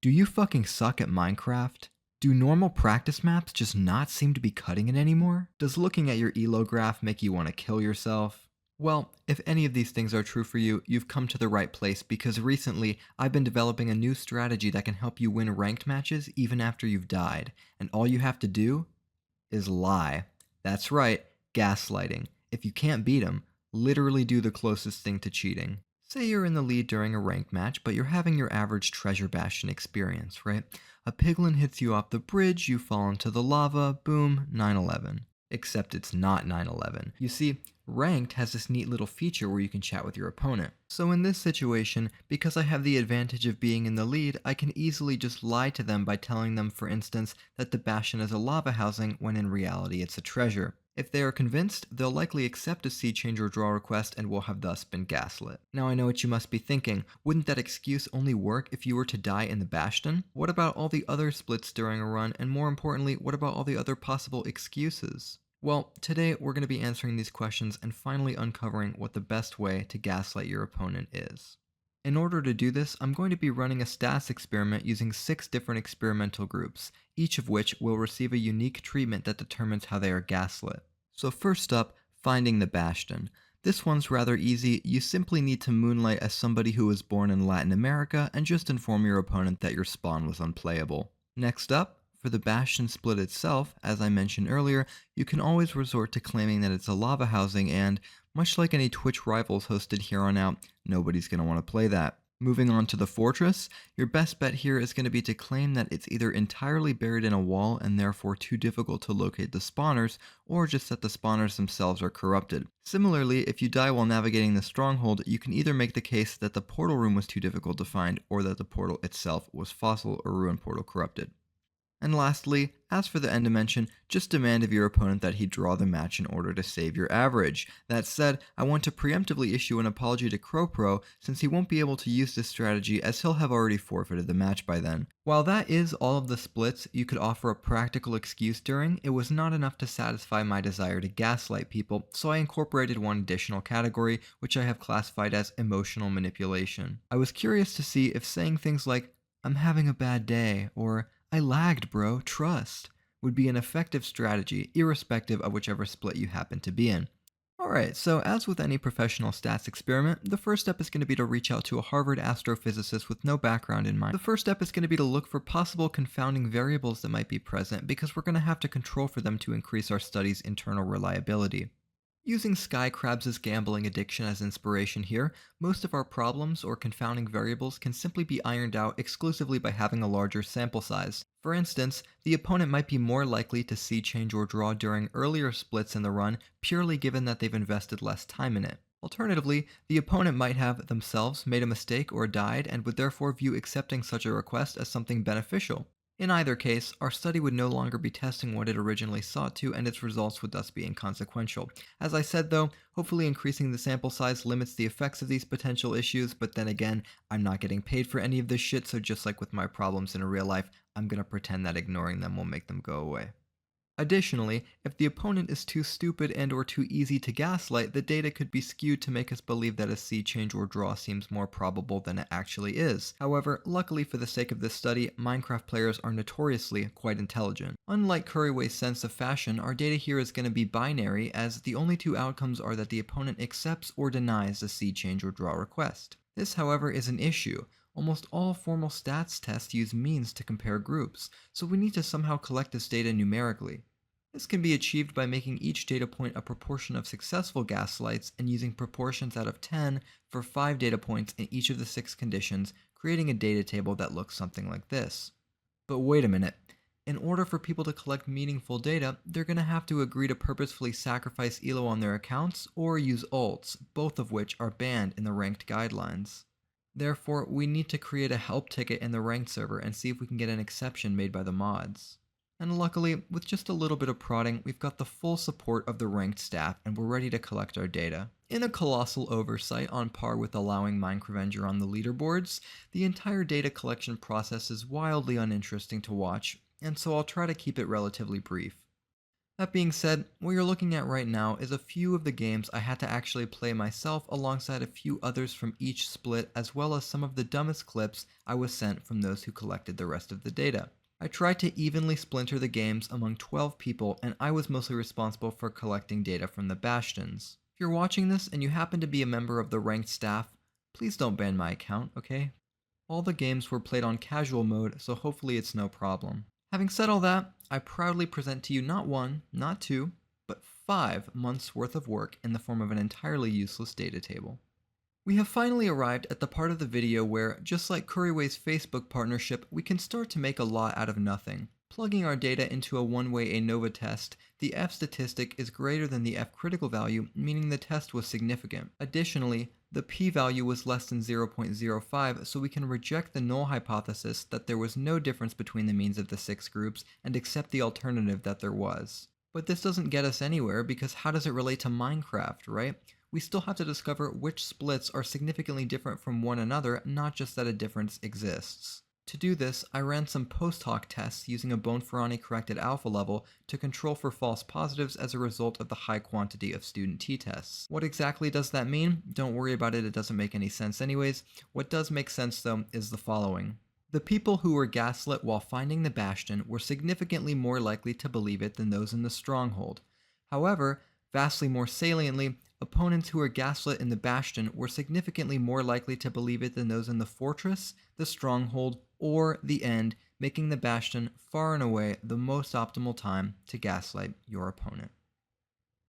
Do you fucking suck at Minecraft? Do normal practice maps just not seem to be cutting it anymore? Does looking at your elo graph make you want to kill yourself? Well, if any of these things are true for you, you've come to the right place because recently I've been developing a new strategy that can help you win ranked matches even after you've died, and all you have to do is lie. That's right, gaslighting. If you can't beat them, literally do the closest thing to cheating. Say you're in the lead during a ranked match, but you're having your average treasure bastion experience, right? A piglin hits you off the bridge, you fall into the lava, boom, 9/11. Except it's not 9/11. You see, ranked has this neat little feature where you can chat with your opponent. So in this situation, because I have the advantage of being in the lead, I can easily just lie to them by telling them, for instance, that the bastion is a lava housing when in reality it's a treasure. If they are convinced, they'll likely accept a seed change or draw request and will have thus been gaslit. Now I know what you must be thinking, wouldn't that excuse only work if you were to die in the bastion? What about all the other splits during a run, and more importantly, what about all the other possible excuses? Well, today we're going to be answering these questions and finally uncovering what the best way to gaslight your opponent is. In order to do this, I'm going to be running a stats experiment using 6 different experimental groups, each of which will receive a unique treatment that determines how they are gaslit. So first up, finding the bastion. This one's rather easy. You simply need to moonlight as somebody who was born in Latin America and just inform your opponent that your spawn was unplayable. Next up, for the bastion split itself, as I mentioned earlier, you can always resort to claiming that it's a lava housing and, much like any Twitch rivals hosted here on out, nobody's going to want to play that. Moving on to the fortress, your best bet here is going to be to claim that it's either entirely buried in a wall and therefore too difficult to locate the spawners, or just that the spawners themselves are corrupted. Similarly, if you die while navigating the stronghold, you can either make the case that the portal room was too difficult to find, or that the portal itself was fossil or ruin portal corrupted. And lastly, as for the end dimension, just demand of your opponent that he draw the match in order to save your average. That said, I want to preemptively issue an apology to CrowPro since he won't be able to use this strategy as he'll have already forfeited the match by then. While that is all of the splits you could offer a practical excuse during, it was not enough to satisfy my desire to gaslight people, so I incorporated one additional category, which I have classified as emotional manipulation. I was curious to see if saying things like, "I'm having a bad day," or "I lagged, bro, trust," would be an effective strategy, irrespective of whichever split you happen to be in. Alright, so as with any professional stats experiment, the first step is going to be to reach out to a Harvard astrophysicist with no background in mind. The first step is going to be to look for possible confounding variables that might be present, because we're going to have to control for them to increase our study's internal reliability. Using Sky Krabs' gambling addiction as inspiration here, most of our problems or confounding variables can simply be ironed out exclusively by having a larger sample size. For instance, the opponent might be more likely to see change or draw during earlier splits in the run purely given that they've invested less time in it. Alternatively, the opponent might have themselves made a mistake or died and would therefore view accepting such a request as something beneficial. In either case, our study would no longer be testing what it originally sought to, and its results would thus be inconsequential. As I said though, hopefully increasing the sample size limits the effects of these potential issues, but then again, I'm not getting paid for any of this shit, so just like with my problems in real life, I'm gonna pretend that ignoring them will make them go away. Additionally, if the opponent is too stupid and or too easy to gaslight, the data could be skewed to make us believe that a seed change or draw seems more probable than it actually is. However, luckily for the sake of this study, Minecraft players are notoriously quite intelligent. Unlike Curryway's sense of fashion, our data here is going to be binary, as the only two outcomes are that the opponent accepts or denies a seed change or draw request. This, however, is an issue. Almost all formal stats tests use means to compare groups, so we need to somehow collect this data numerically. This can be achieved by making each data point a proportion of successful gaslights and using proportions out of 10 for 5 data points in each of the 6 conditions, creating a data table that looks something like this. But wait a minute. In order for people to collect meaningful data, they're going to have to agree to purposefully sacrifice ELO on their accounts or use ults, both of which are banned in the ranked guidelines. Therefore, we need to create a help ticket in the ranked server and see if we can get an exception made by the mods. And luckily, with just a little bit of prodding, we've got the full support of the ranked staff and we're ready to collect our data. In a colossal oversight on par with allowing Minecravenger on the leaderboards, the entire data collection process is wildly uninteresting to watch, and so I'll try to keep it relatively brief. That being said, what you're looking at right now is a few of the games I had to actually play myself alongside a few others from each split, as well as some of the dumbest clips I was sent from those who collected the rest of the data. I tried to evenly splinter the games among 12 people, and I was mostly responsible for collecting data from the Bastions. If you're watching this and you happen to be a member of the ranked staff, please don't ban my account, okay? All the games were played on casual mode, so hopefully it's no problem. Having said all that, I proudly present to you not one, not two, but 5 months worth of work in the form of an entirely useless data table. We have finally arrived at the part of the video where, just like Curryway's Facebook partnership, we can start to make a lot out of nothing. Plugging our data into a one-way ANOVA test, the F statistic is greater than the F critical value, meaning the test was significant. Additionally, the p-value was less than 0.05, so we can reject the null hypothesis that there was no difference between the means of the 6 groups and accept the alternative that there was. But this doesn't get us anywhere, because how does it relate to Minecraft, right? We still have to discover which splits are significantly different from one another, not just that a difference exists. To do this, I ran some post hoc tests using a Bonferroni corrected alpha level to control for false positives as a result of the high quantity of student t-tests. What exactly does that mean? Don't worry about it, it doesn't make any sense anyways. What does make sense though is the following. The people who were gaslit while finding the Bastion were significantly more likely to believe it than those in the Stronghold. However, vastly more saliently, opponents who were gaslit in the Bastion were significantly more likely to believe it than those in the Fortress, the Stronghold, or the End, making the Bastion far and away the most optimal time to gaslight your opponent.